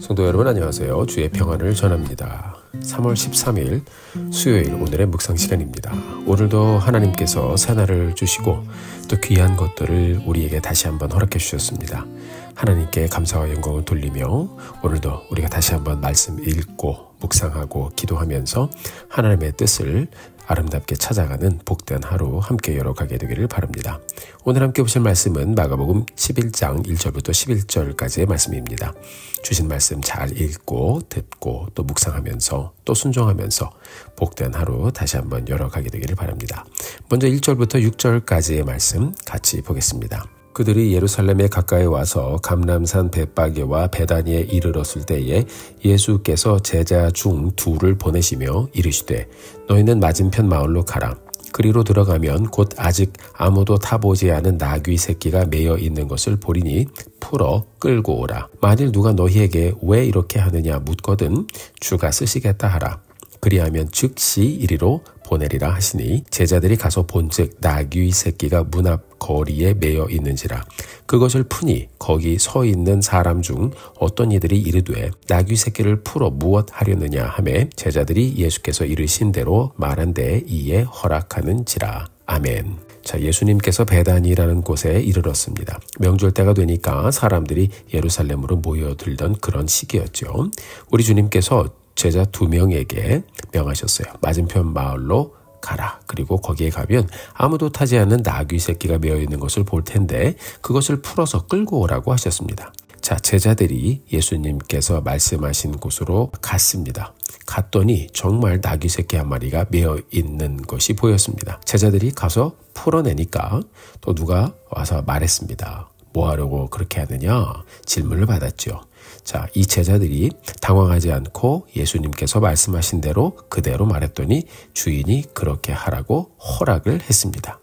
성도 여러분 안녕하세요. 주의 평안을 전합니다. 3월 13일 수요일 오늘의 묵상 시간입니다. 오늘도 하나님께서 새날을 주시고 또 귀한 것들을 우리에게 다시 한번 허락해 주셨습니다. 하나님께 감사와 영광을 돌리며 오늘도 우리가 다시 한번 말씀 읽고 묵상하고 기도하면서 하나님의 뜻을 아름답게 찾아가는 복된 하루 함께 열어가게 되기를 바랍니다. 오늘 함께 보실 말씀은 마가복음 11장 1절부터 11절까지의 말씀입니다. 주신 말씀 잘 읽고 듣고 또 묵상하면서 또 순종하면서 복된 하루 다시 한번 열어가게 되기를 바랍니다. 먼저 1절부터 6절까지의 말씀 같이 보겠습니다. 그들이 예루살렘에 가까이 와서 감람산 벳바게와 베다니에 이르렀을 때에 예수께서 제자 중 둘을 보내시며 이르시되 너희는 맞은편 마을로 가라. 그리로 들어가면 곧 아직 아무도 타보지 않은 나귀 새끼가 매여 있는 것을 보리니 풀어 끌고 오라. 만일 누가 너희에게 왜 이렇게 하느냐 묻거든 주가 쓰시겠다 하라. 그리하면 즉시 이리로 보내리라 하시니 제자들이 가서 본즉 나귀 새끼가 문 앞 거리에 매여 있는지라. 그것을 푸니 거기 서 있는 사람 중 어떤 이들이 이르되 나귀 새끼를 풀어 무엇 하려느냐 하매 제자들이 예수께서 이르신 대로 말한데 이에 허락하는지라. 아멘. 자, 예수님께서 베다니라는 곳에 이르렀습니다. 명절 때가 되니까 사람들이 예루살렘으로 모여들던 그런 시기였죠. 우리 주님께서 제자 2명에게 명하셨어요. 맞은편 마을로 가라. 그리고 거기에 가면 아무도 타지 않는 나귀 새끼가 매어 있는 것을 볼 텐데 그것을 풀어서 끌고 오라고 하셨습니다. 자, 제자들이 예수님께서 말씀하신 곳으로 갔습니다. 갔더니 정말 나귀 새끼 한 마리가 매어 있는 것이 보였습니다. 제자들이 가서 풀어내니까 또 누가 와서 말했습니다. 뭐 하려고 그렇게 하느냐? 질문을 받았죠. 자, 이 제자들이 당황하지 않고 예수님께서 말씀하신 대로 그대로 말했더니 주인이 그렇게 하라고 허락을 했습니다.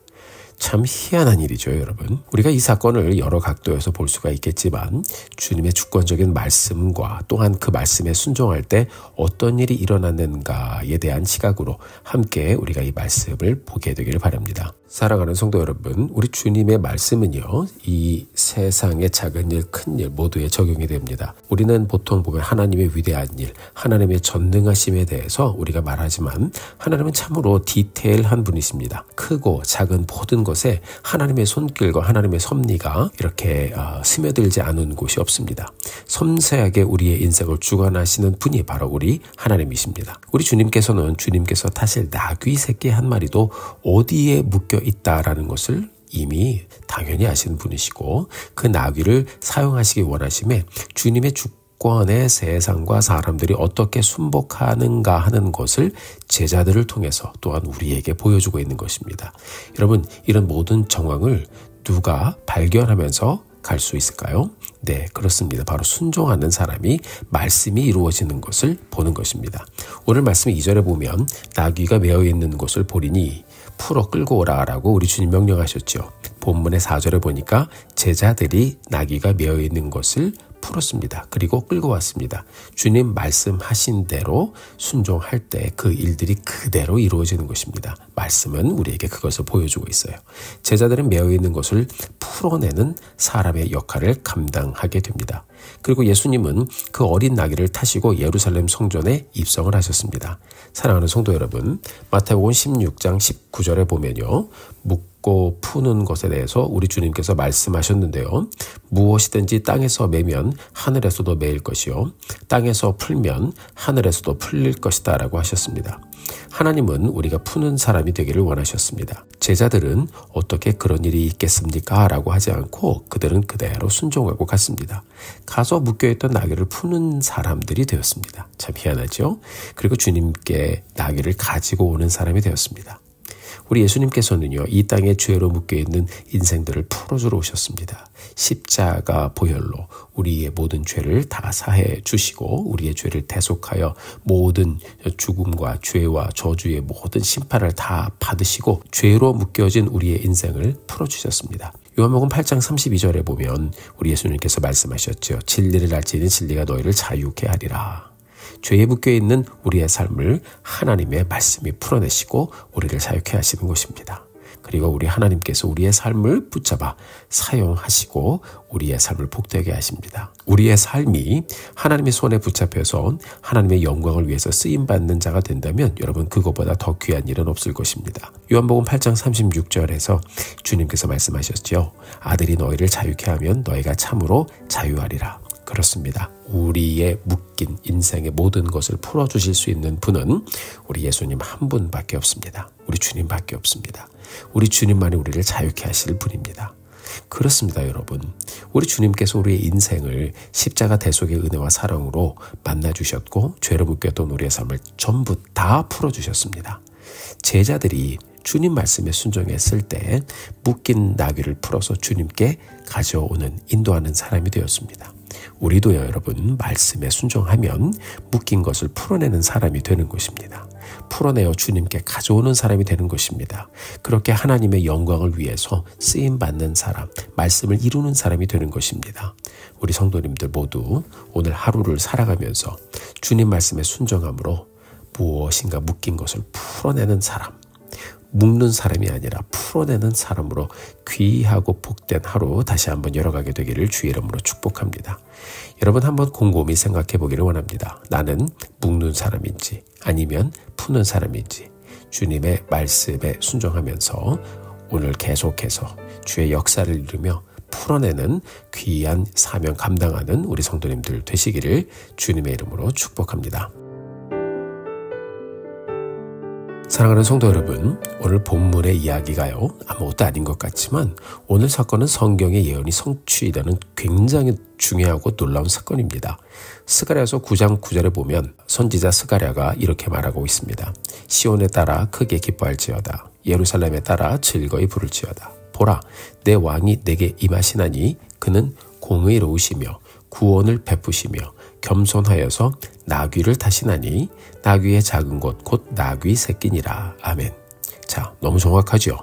참 희한한 일이죠, 여러분. 우리가 이 사건을 여러 각도에서 볼 수가 있겠지만 주님의 주권적인 말씀과 또한 그 말씀에 순종할 때 어떤 일이 일어났는가에 대한 시각으로 함께 우리가 이 말씀을 보게 되기를 바랍니다. 사랑하는 성도 여러분, 우리 주님의 말씀은요, 이 세상의 작은 일, 큰 일 모두에 적용이 됩니다. 우리는 보통 보면 하나님의 위대한 일, 하나님의 전능하심에 대해서 우리가 말하지만 하나님은 참으로 디테일한 분이십니다. 크고 작은 모든 것에 하나님의 손길과 하나님의 섭리가 이렇게 스며들지 않은 곳이 없습니다. 섬세하게 우리의 인생을 주관하시는 분이 바로 우리 하나님이십니다. 우리 주님께서 타실 나귀 새끼 한 마리도 어디에 묶여 있다라는 것을 이미 당연히 아시는 분이시고 그 나귀를 사용하시기 원하심에 주님의 주권의 세상과 사람들이 어떻게 순복하는가 하는 것을 제자들을 통해서 또한 우리에게 보여주고 있는 것입니다. 여러분, 이런 모든 정황을 누가 발견하면서 갈 수 있을까요? 네, 그렇습니다. 바로 순종하는 사람이 말씀이 이루어지는 것을 보는 것입니다. 오늘 말씀 2절에 보면 나귀가 매어 있는 곳을 보리니 풀어 끌고 오라라고 우리 주님 명령하셨죠. 본문의 4절에 보니까 제자들이 나귀가 매어 있는 것을 풀었습니다. 그리고 끌고 왔습니다. 주님 말씀하신 대로 순종할 때 그 일들이 그대로 이루어지는 것입니다. 말씀은 우리에게 그것을 보여주고 있어요. 제자들은 매어 있는 것을 풀어내는 사람의 역할을 감당하게 됩니다. 그리고 예수님은 그 어린 나귀를 타시고 예루살렘 성전에 입성을 하셨습니다. 사랑하는 성도 여러분, 마태복음 16장 19절에 보면요, 묻고 푸는 것에 대해서 우리 주님께서 말씀하셨는데요. 무엇이든지 땅에서 매면 하늘에서도 매일 것이요 땅에서 풀면 하늘에서도 풀릴 것이다 라고 하셨습니다. 하나님은 우리가 푸는 사람이 되기를 원하셨습니다. 제자들은 어떻게 그런 일이 있겠습니까? 라고 하지 않고 그들은 그대로 순종하고 갔습니다. 가서 묶여있던 나귀를 푸는 사람들이 되었습니다. 참 희한하죠? 그리고 주님께 나귀를 가지고 오는 사람이 되었습니다. 우리 예수님께서는요, 이 땅에 죄로 묶여있는 인생들을 풀어주러 오셨습니다. 십자가 보혈로 우리의 모든 죄를 다 사해 주시고 우리의 죄를 대속하여 모든 죽음과 죄와 저주의 모든 심판을 다 받으시고 죄로 묶여진 우리의 인생을 풀어주셨습니다. 요한복음 8장 32절에 보면 우리 예수님께서 말씀하셨죠. 진리를 알지니 진리가 너희를 자유케 하리라. 죄에 묶여있는 우리의 삶을 하나님의 말씀이 풀어내시고 우리를 자유케 하시는 것입니다. 그리고 우리 하나님께서 우리의 삶을 붙잡아 사용하시고 우리의 삶을 복되게 하십니다. 우리의 삶이 하나님의 손에 붙잡혀서 하나님의 영광을 위해서 쓰임받는 자가 된다면 여러분 그것보다 더 귀한 일은 없을 것입니다. 요한복음 8장 36절에서 주님께서 말씀하셨죠. 아들이 너희를 자유케 하면 너희가 참으로 자유하리라. 그렇습니다. 우리의 묶인 인생의 모든 것을 풀어주실 수 있는 분은 우리 예수님 한 분밖에 없습니다. 우리 주님밖에 없습니다. 우리 주님만이 우리를 자유케 하실 분입니다. 그렇습니다, 여러분. 우리 주님께서 우리의 인생을 십자가 대속의 은혜와 사랑으로 만나주셨고 죄로 묶였던 우리의 삶을 전부 다 풀어주셨습니다. 제자들이 주님 말씀에 순종했을 때 묶인 나귀를 풀어서 주님께 가져오는 인도하는 사람이 되었습니다. 우리도요, 여러분, 말씀에 순종하면 묶인 것을 풀어내는 사람이 되는 것입니다. 풀어내어 주님께 가져오는 사람이 되는 것입니다. 그렇게 하나님의 영광을 위해서 쓰임받는 사람, 말씀을 이루는 사람이 되는 것입니다. 우리 성도님들 모두 오늘 하루를 살아가면서 주님 말씀에 순종함으로 무엇인가 묶인 것을 풀어내는 사람, 묶는 사람이 아니라 풀어내는 사람으로 귀하고 복된 하루 다시 한번 열어가게 되기를 주의 이름으로 축복합니다. 여러분 한번 곰곰이 생각해 보기를 원합니다. 나는 묶는 사람인지 아니면 푸는 사람인지 주님의 말씀에 순종하면서 오늘 계속해서 주의 역사를 이루며 풀어내는 귀한 사명 감당하는 우리 성도님들 되시기를 주님의 이름으로 축복합니다. 사랑하는 성도 여러분, 오늘 본문의 이야기가요, 아무것도 아닌 것 같지만 오늘 사건은 성경의 예언이 성취되는 굉장히 중요하고 놀라운 사건입니다. 스가랴서 9장 9절에 보면 선지자 스가랴가 이렇게 말하고 있습니다. 시온에 따라 크게 기뻐할지어다. 예루살렘에 따라 즐거이 부를지어다. 보라, 내 왕이 내게 임하시나니 그는 공의로우시며 구원을 베푸시며 겸손하여서 나귀를 타시나니 나귀의 작은 것 곧 나귀 새끼니라. 아멘. 자, 너무 정확하죠?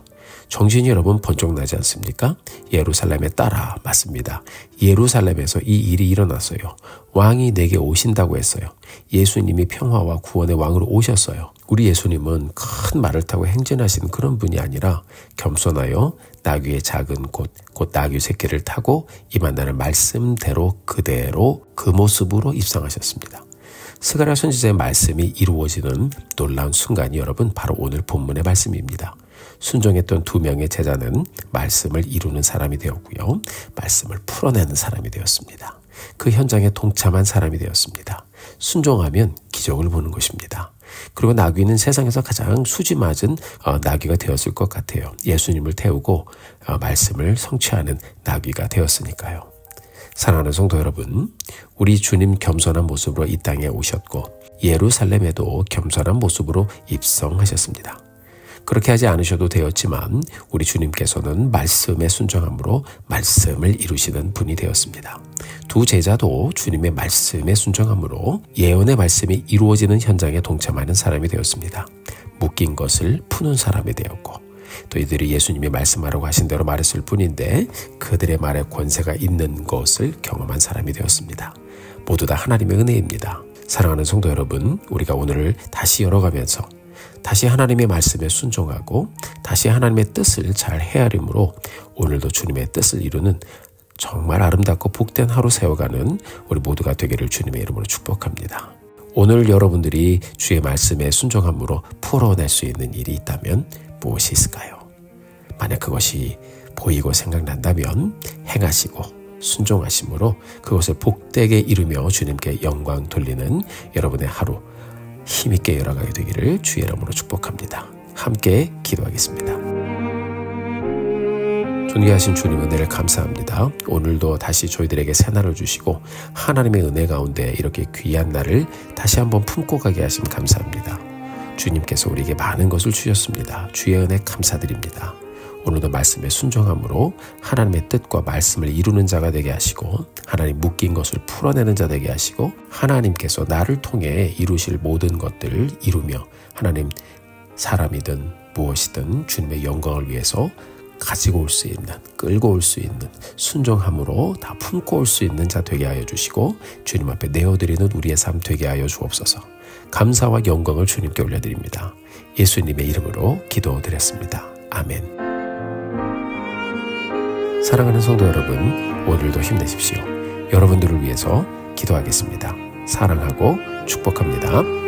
정신이 여러분 번쩍 나지 않습니까? 예루살렘에 따라 맞습니다. 예루살렘에서 이 일이 일어났어요. 왕이 내게 오신다고 했어요. 예수님이 평화와 구원의 왕으로 오셨어요. 우리 예수님은 큰 말을 타고 행진하시는 그런 분이 아니라 겸손하여 나귀의 작은 곧 나귀 새끼를 타고 임한다는 말씀대로 그대로 그 모습으로 입성하셨습니다. 스가랴 선지자의 말씀이 이루어지는 놀라운 순간이 여러분 바로 오늘 본문의 말씀입니다. 순종했던 두 명의 제자는 말씀을 이루는 사람이 되었고요. 말씀을 풀어내는 사람이 되었습니다. 그 현장에 동참한 사람이 되었습니다. 순종하면 기적을 보는 것입니다. 그리고 나귀는 세상에서 가장 수지 맞은 나귀가 되었을 것 같아요. 예수님을 태우고 말씀을 성취하는 나귀가 되었으니까요. 사랑하는 성도 여러분, 우리 주님 겸손한 모습으로 이 땅에 오셨고 예루살렘에도 겸손한 모습으로 입성하셨습니다. 그렇게 하지 않으셔도 되었지만 우리 주님께서는 말씀에 순종함으로 말씀을 이루시는 분이 되었습니다. 두 제자도 주님의 말씀에 순종함으로 예언의 말씀이 이루어지는 현장에 동참하는 사람이 되었습니다. 묶인 것을 푸는 사람이 되었고 또 이들이 예수님이 말씀하라고 하신 대로 말했을 뿐인데 그들의 말에 권세가 있는 것을 경험한 사람이 되었습니다. 모두 다 하나님의 은혜입니다. 사랑하는 성도 여러분, 우리가 오늘을 다시 열어가면서 다시 하나님의 말씀에 순종하고 다시 하나님의 뜻을 잘 헤아림으로 오늘도 주님의 뜻을 이루는 정말 아름답고 복된 하루 세워가는 우리 모두가 되기를 주님의 이름으로 축복합니다. 오늘 여러분들이 주의 말씀에 순종함으로 풀어낼 수 있는 일이 있다면 무엇이 있을까요? 만약 그것이 보이고 생각난다면 행하시고 순종하심으로 그것을 복되게 이루며 주님께 영광 돌리는 여러분의 하루 힘있게 열어가게 되기를 주의 이름으로 축복합니다. 함께 기도하겠습니다. 존귀하신 주님 은혜를 감사합니다. 오늘도 다시 저희들에게 새날을 주시고 하나님의 은혜 가운데 이렇게 귀한 날을 다시 한번 품고 가게 하심 감사합니다. 주님께서 우리에게 많은 것을 주셨습니다. 주의 은혜 감사드립니다. 오늘도 말씀에 순종함으로 하나님의 뜻과 말씀을 이루는 자가 되게 하시고 하나님 묶인 것을 풀어내는 자 되게 하시고 하나님께서 나를 통해 이루실 모든 것들을 이루며 하나님 사람이든 무엇이든 주님의 영광을 위해서 가지고 올 수 있는, 끌고 올 수 있는 순종함으로 다 품고 올 수 있는 자 되게 하여 주시고 주님 앞에 내어드리는 우리의 삶 되게 하여 주옵소서. 감사와 영광을 주님께 올려드립니다. 예수님의 이름으로 기도드렸습니다. 아멘. 사랑하는 성도 여러분, 오늘도 힘내십시오. 여러분들을 위해서 기도하겠습니다. 사랑하고 축복합니다.